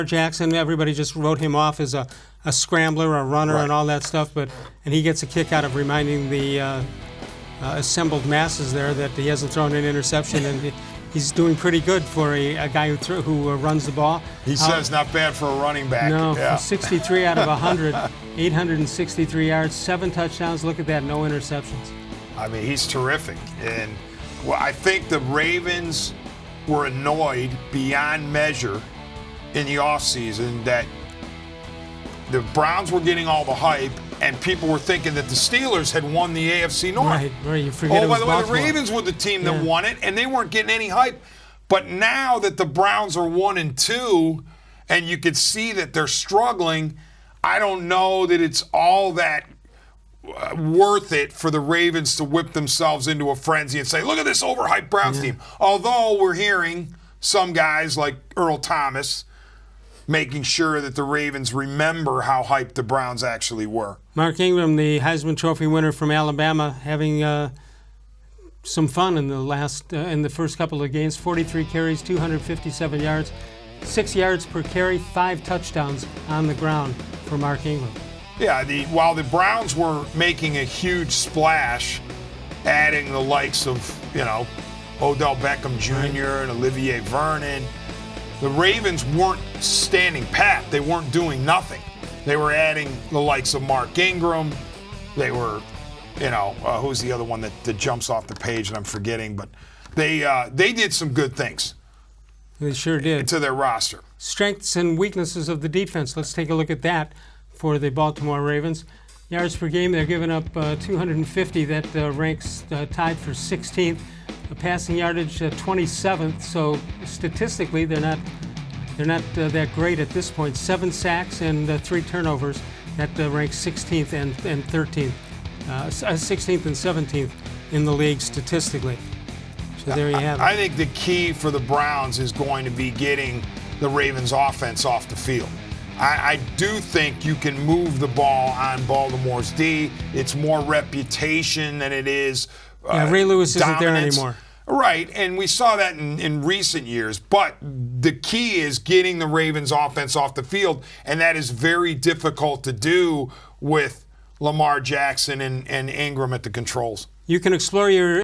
Jackson, everybody just wrote him off as a scrambler, a runner, and all that stuff, and he gets a kick out of reminding the assembled masses there that he hasn't thrown an interception, and he's doing pretty good for a guy who runs the ball. He says not bad for a running back. No, 63 out of 100, 863 yards, 7 touchdowns. Look at that, no interceptions. I mean, he's terrific. And I think the Ravens were annoyed beyond measure in the offseason that the Browns were getting all the hype and people were thinking that the Steelers had won the AFC North. Right. You forget it was by the way, Baltimore. the Ravens were the team that won it, and they weren't getting any hype. But now that the Browns are 1-2, and you could see that they're struggling, I don't know that it's all that worth it for the Ravens to whip themselves into a frenzy and say, look at this overhyped Browns team. Although we're hearing some guys like Earl Thomas making sure that the Ravens remember how hyped the Browns actually were. Mark Ingram, the Heisman Trophy winner from Alabama, having some fun in the first couple of games. 43 carries, 257 yards, 6 yards per carry, 5 touchdowns on the ground for Mark Ingram. Yeah, while the Browns were making a huge splash, adding the likes of, Odell-Beckham-Jr. and Olivier Vernon, the Ravens weren't standing pat. They weren't doing nothing. They were adding the likes of Mark Ingram. They were, who's the other one that jumps off the page and I'm forgetting, but they did some good things. They sure did. To their roster. Strengths and weaknesses of the defense. Let's take a look at that for the Baltimore Ravens. Yards per game, they're giving up 250. That ranks tied for 16th. The passing yardage 27th. So statistically, they're not that great at this point. 7 sacks and 3 turnovers. That ranks 16th and 13th, 16th and 17th in the league statistically. So there you have it. I think the key for the Browns is going to be getting the Ravens' offense off the field. I do think you can move the ball on Baltimore's D. It's more reputation than it is Ray Lewis isn't dominance. there anymore. Right, and we saw that in recent years. But the key is getting the Ravens' offense off the field, and that is very difficult to do with Lamar Jackson and Ingram at the controls. You can explore your